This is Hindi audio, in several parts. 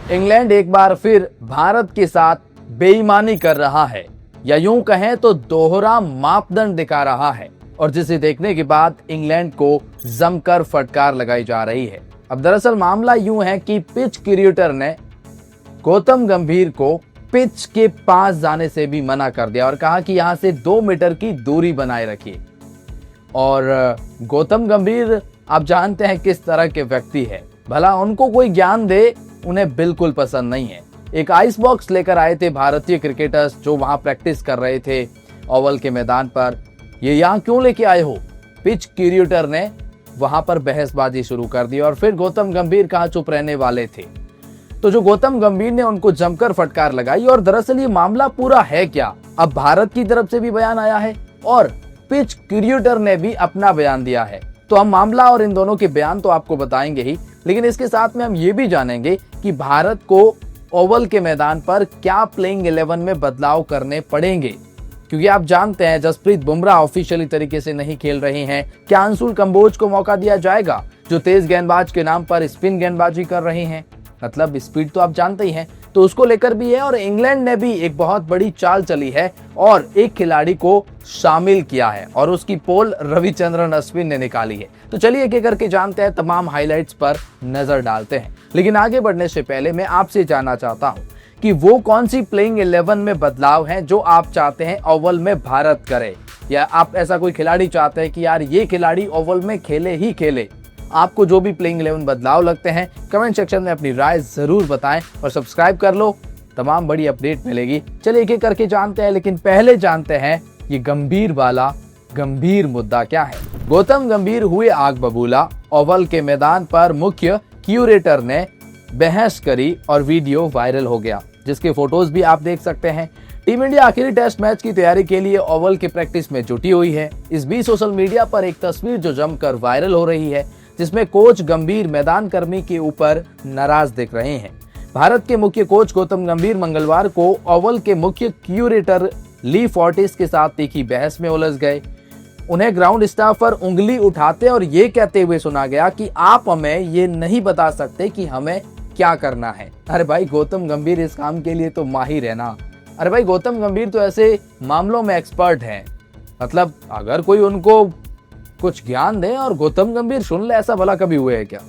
इंग्लैंड एक बार फिर भारत के साथ बेईमानी कर रहा है, या यूं कहें तो दोहरा मापदंड दिखा रहा है, और जिसे देखने के बाद इंग्लैंड को जमकर फटकार लगाई जा रही है। अब दरअसल मामला यूं है कि पिच क्रिएटर ने गौतम गंभीर को पिच के पास जाने से भी मना कर दिया और कहा कि यहां से 2 मीटर की दूरी बनाए रखिए। और गौतम गंभीर आप जानते हैं किस तरह के व्यक्ति है, भला उनको कोई ज्ञान दे उन्हें बिल्कुल पसंद नहीं है। एक आइस बॉक्स लेकर आए थे भारतीय क्रिकेटर्स जो वहां प्रैक्टिस कर रहे थे ओवल के मैदान पर। ये यहाँ क्यों लेके आए हो? पिच क्रिएटर ने वहां पर बहसबाजी शुरू कर दी और फिर गौतम गंभीर कहाँ चुप रहने वाले थे, तो जो गौतम गंभीर ने उनको जमकर फटकार लगाई। और दरअसल ये मामला पूरा है क्या, अब भारत की तरफ से भी बयान आया है और पिच क्रिएटर ने भी अपना बयान दिया है। तो हम मामला और इन दोनों के बयान तो आपको बताएंगे ही, लेकिन इसके साथ में हम ये भी जानेंगे कि भारत को ओवल के मैदान पर क्या प्लेइंग 11 में बदलाव करने पड़ेंगे, क्योंकि आप जानते हैं जसप्रीत बुमराह ऑफिशियली तरीके से नहीं खेल रहे हैं। क्या अंशुल कंबोज को मौका दिया जाएगा जो तेज गेंदबाज के नाम पर स्पिन गेंदबाजी कर रहे हैं, मतलब स्पीड तो आप जानते ही हैं, तो उसको लेकर भी है। और इंग्लैंड ने भी एक बहुत बड़ी चाल चली है और एक खिलाड़ी को शामिल किया है और उसकी पोल रविचंद्रन अश्विन ने निकाली है। तो चलिए एक एक करके जानते हैं, तमाम हाइलाइट्स पर नजर डालते हैं। लेकिन आगे बढ़ने से पहले मैं आपसे जानना चाहता हूं कि वो कौन सी प्लेइंग 11 में बदलाव हैं जो आप चाहते हैं ओवल में भारत करे, या आप ऐसा कोई खिलाड़ी चाहते हैं कि यार ये खिलाड़ी ओवल में खेले ही खेले। आपको जो भी प्लेइंग 11 बदलाव लगते हैं कमेंट सेक्शन में अपनी राय जरूर बताएं और सब्सक्राइब कर लो, तमाम बड़ी अपडेट मिलेगी। चलिए एक एक करके जानते हैं, लेकिन पहले जानते हैं ये गंभीर वाला गंभीर मुद्दा क्या है। गौतम गंभीर हुए आग बबूला, ओवल के मैदान पर मुख्य क्यूरेटर ने बहस करी और वीडियो वायरल हो गया, जिसके फोटोज भी आप देख सकते हैं। टीम इंडिया आखिरी टेस्ट मैच की तैयारी के लिए ओवल की प्रैक्टिस में जुटी हुई है। इस बीच सोशल मीडिया पर एक तस्वीर जो जमकर वायरल हो रही है, जिसमें कोच गंभीर मैदान कर्मी के ऊपर नाराज दिख रहे हैं। भारत के मुख्य कोच गौतम गंभीर मंगलवार को ओवल के मुख्य क्यूरेटर ली फोर्टिस के साथ तीखी बहस में उलझ गए। उन्हें ग्राउंड स्टाफ पर उंगली उठाते और ये कहते हुए सुना गया कि आप हमें ये नहीं बता सकते कि हमें क्या करना है। अरे भाई गौतम गंभीर इस काम के लिए तो माहिर है ना। अरे भाई गौतम गंभीर तो ऐसे मामलों में एक्सपर्ट हैं, मतलब अगर कोई उनको कुछ ज्ञान दे और गौतम गंभीर सुन ले, ऐसा भला कभी हुआ है क्या?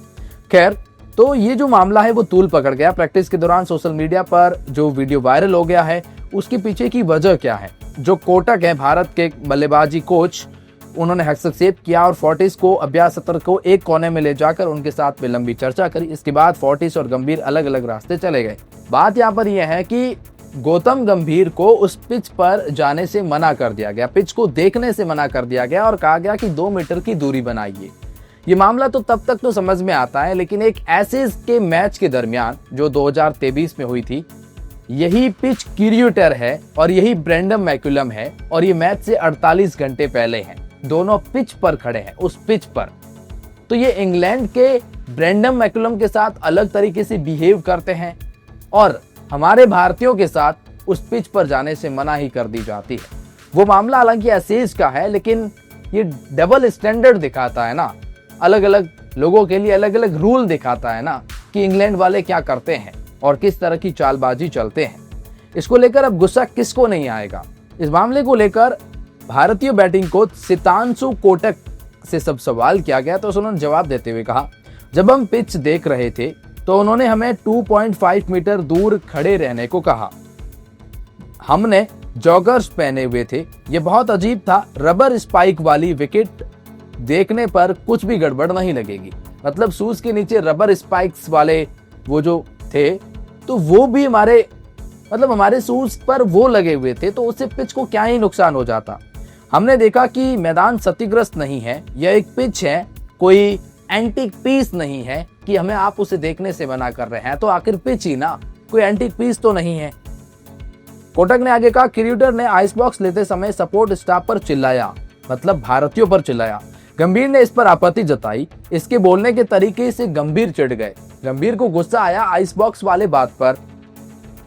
खैर, तो ये जो मामला है वो तूल पकड़ गया। प्रैक्टिस के दौरान सोशल मीडिया पर जो वीडियो वायरल हो गया है उसके पीछे की वजह क्या है? जो कोटक है भारत के बल्लेबाजी कोच, उन्होंने हस्तक्षेप किया और फोर्टिस को अभ्यास सत्र को एक कोने में ले जाकर उनके साथ में लंबी चर्चा करी। इसके बाद फोर्टिस और गंभीर अलग अलग रास्ते चले गए। बात यहाँ पर यह है कि गौतम गंभीर को उस पिच पर जाने से मना कर दिया गया, पिच को देखने से मना कर दिया गया और कहा गया कि 2 मीटर की दूरी बनाइए। ये मामला तो तब तक तो समझ में आता है, लेकिन एक एशेज के मैच के दरमियान जो 2023 में हुई थी, यही पिच क्रिएटर है और यही ब्रेंडन मैकुलम है और ये मैच से 48 घंटे पहले है। दोनों पिच पर खड़े हैं, उस पिच पर। तो ये इंग्लैंड के ब्रेंडन मैकुलम के साथ अलग तरीके से बिहेव करते हैं और हमारे भारतीयों के साथ उस पिच पर जाने से मना ही कर दी जाती है। वो मामला हालांकि एशेज का है, लेकिन ये डबल स्टैंडर्ड दिखाता है ना, अलग अलग लोगों के लिए अलग अलग रूल दिखाता है ना कि इंग्लैंड वाले क्या करते हैं और किस तरह की चालबाजी चलते हैं। इसको लेकर अब गुस्सा किसको नहीं आएगा? इस मामले को लेकर भारतीय बैटिंग कोच सितांशु कोटक से सब सवाल किया गया तो उन्होंने जवाब देते हुए कहा, जब हम पिच देख रहे थे तो उन्होंने हमें 2.5 मीटर दूर खड़े रहने को कहा। हमने जॉगर्स पहने हुए थे, ये बहुत अजीब था। रबर स्पाइक वाली विकेट देखने पर कुछ भी गड़बड़ नहीं लगेगी, मतलब शूज के नीचे रबर स्पाइक्स वाले वो जो थे, तो वो भी हमारे शूज पर वो लगे हुए थे, तो उससे पिच को क्या ही नुकसान हो जाता। हमने देखा कि मैदान क्षतिग्रस्त नहीं है, यह एक पिच है, कोई एंटीक पीस नहीं है कि हमें आप उसे देखने से मना कर रहे हैं। तो आखिर पिच ही ना, कोई एंटीक पीस तो नहीं है। कोटक ने आगे कहा, क्रिएटर ने आइस बॉक्स लेते समय सपोर्ट स्टाफ पर चिल्लाया, मतलब भारतीयों पर चिल्लाया। गंभीर ने इस पर आपत्ति जताई। इसके बोलने के तरीके से गंभीर चिढ़ गए। गंभीर को गुस्सा आया आइस बॉक्स वाले बात पर,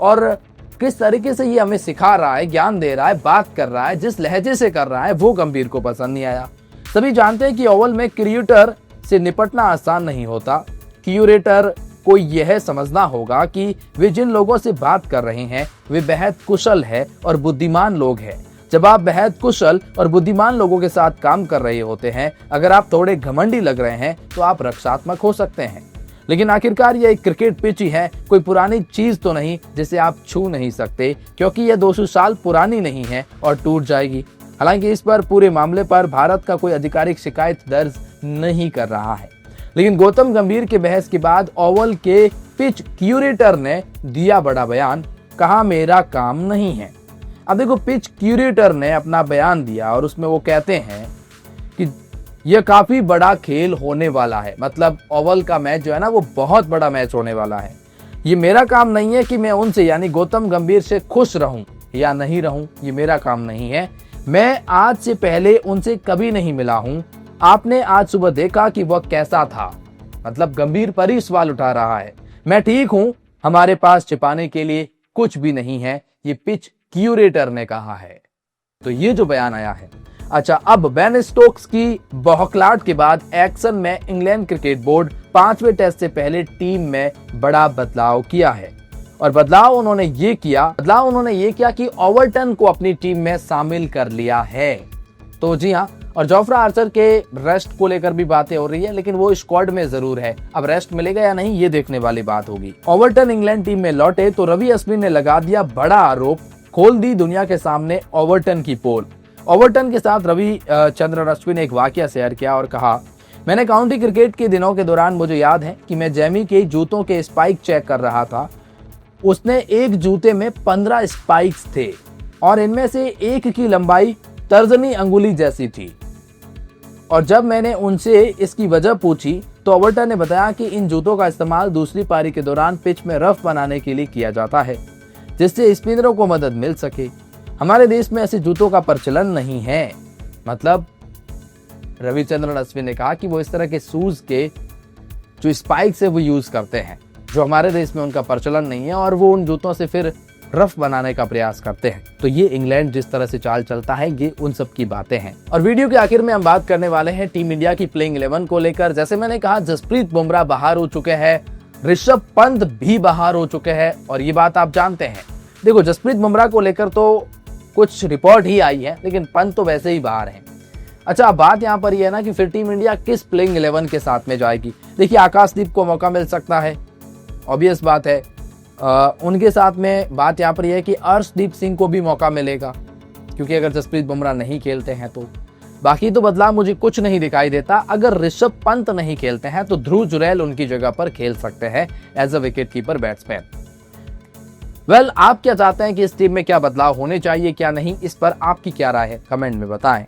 और किस तरीके से ये हमें सिखा रहा है, ज्ञान दे रहा है, बात कर रहा है, जिस लहजे से कर रहा है, वो गंभीर को पसंद नहीं आया। सभी जानते हैं कि ओवल में क्रिएटर से निपटना आसान नहीं होता। क्यूरेटर को यह समझना होगा कि वे जिन लोगों से बात कर रहे हैं वे बेहद कुशल है और बुद्धिमान लोग हैं। जब आप बेहद कुशल और बुद्धिमान लोगों के साथ काम कर रहे होते हैं, अगर आप थोड़े घमंडी लग रहे हैं तो आप रक्षात्मक हो सकते हैं। लेकिन आखिरकार यह एक क्रिकेट पिच ही है, कोई पुरानी चीज तो नहीं जिसे आप छू नहीं सकते, क्योंकि यह 200 साल पुरानी नहीं है और टूट जाएगी। हालांकि इस पर पूरे मामले पर भारत का कोई आधिकारिक शिकायत दर्ज नहीं कर रहा है। लेकिन गौतम गंभीर के बहस के बाद ओवल के पिच क्यूरेटर ने दिया बड़ा बयान, कहा मेरा काम नहीं है। अब देखो, पिच क्यूरेटर ने अपना बयान दिया और उसमें वो कहते हैं कि यह काफी बड़ा खेल होने वाला है, मतलब ओवल का मैच जो है ना वो बहुत बड़ा मैच होने वाला है। ये मेरा काम नहीं है कि मैं उनसे यानी गौतम गंभीर से खुश रहूं या नहीं रहूं, ये मेरा काम नहीं है। मैं आज से पहले उनसे कभी नहीं मिला हूं। आपने आज सुबह देखा कि वह कैसा था, मतलब गंभीर पर ही सवाल उठा रहा है। मैं ठीक हूं, हमारे पास छिपाने के लिए कुछ भी नहीं है, ये पिच क्यूरेटर ने कहा है। तो ये जो बयान आया है। अच्छा, अब बेन स्टोक्स की बौखलाहट के बाद एक्शन में इंग्लैंड क्रिकेट बोर्ड 5वें टेस्ट से पहले टीम में बड़ा बदलाव किया है। और बदलाव उन्होंने ये किया कि ओवरटन को अपनी टीम में शामिल कर लिया है। तो जी हाँ, और जोफ्रा आर्चर के रेस्ट को लेकर भी बातें हो रही है, लेकिन वो स्क्वाड में जरूर है। अब रेस्ट मिलेगा या नहीं ये देखने वाली बात होगी। ओवरटन इंग्लैंड टीम में लौटे तो रवि अश्विन ने लगा दिया बड़ा आरोप, खोल दी दुनिया के सामने ओवरटन की पोल। ओवरटन के साथ रवि चंद्रन अश्विन ने एक वाकया शेयर किया और कहा, मैंने काउंटी क्रिकेट के दिनों के दौरान मुझे याद है कि मैं जैमी के जूतों के स्पाइक चेक कर रहा था। उसने एक जूते में 15 स्पाइक्स थे और इनमें से एक की लंबाई तर्जनी अंगुली जैसी थी। और जब मैंने उनसे इसकी वजह पूछी तो ओवरटन ने बताया कि इन जूतों का इस्तेमाल दूसरी पारी के दौरान पिच में रफ बनाने के लिए किया जाता है, जिससे स्पिनरों को मदद मिल सके। हमारे देश में ऐसे जूतों का प्रचलन नहीं है। मतलब रविचंद्रन अश्विन ने कहा कि वो इस तरह के शूज के जो स्पाइक्स है वो यूज करते हैं, जो हमारे देश में उनका प्रचलन नहीं है, और वो उन जूतों से फिर रफ बनाने का प्रयास करते हैं। तो ये इंग्लैंड जिस तरह से चाल चलता है, ये उन सब की बातें हैं। और वीडियो के आखिर में हम बात करने वाले हैं टीम इंडिया की प्लेइंग 11 को लेकर। जैसे मैंने कहा, जसप्रीत बुमराह बाहर हो चुके हैं, ऋषभ पंत भी बाहर हो चुके हैं, और ये बात आप जानते हैं। देखो, जसप्रीत बुमराह को लेकर तो कुछ रिपोर्ट ही आई है, लेकिन पंत तो वैसे ही बाहर है। अच्छा, अब बात यहाँ पर यह है ना कि फिर टीम इंडिया किस प्लेइंग 11 के साथ में जाएगी। देखिए, आकाशदीप को मौका मिल सकता है, ऑब्वियस बात है। उनके साथ में बात यहाँ पर यह है कि अर्शदीप सिंह को भी मौका मिलेगा, क्योंकि अगर जसप्रीत बुमराह नहीं खेलते हैं तो। बाकी तो बदलाव मुझे कुछ नहीं दिखाई देता। अगर ऋषभ पंत नहीं खेलते हैं तो ध्रुव जुरैल उनकी जगह पर खेल सकते हैं as a wicketkeeper batsman. Well, आप क्या चाहते हैं कि इस टीम में क्या बदलाव होने चाहिए क्या नहीं, इस पर आपकी क्या राय है, कमेंट में बताएं।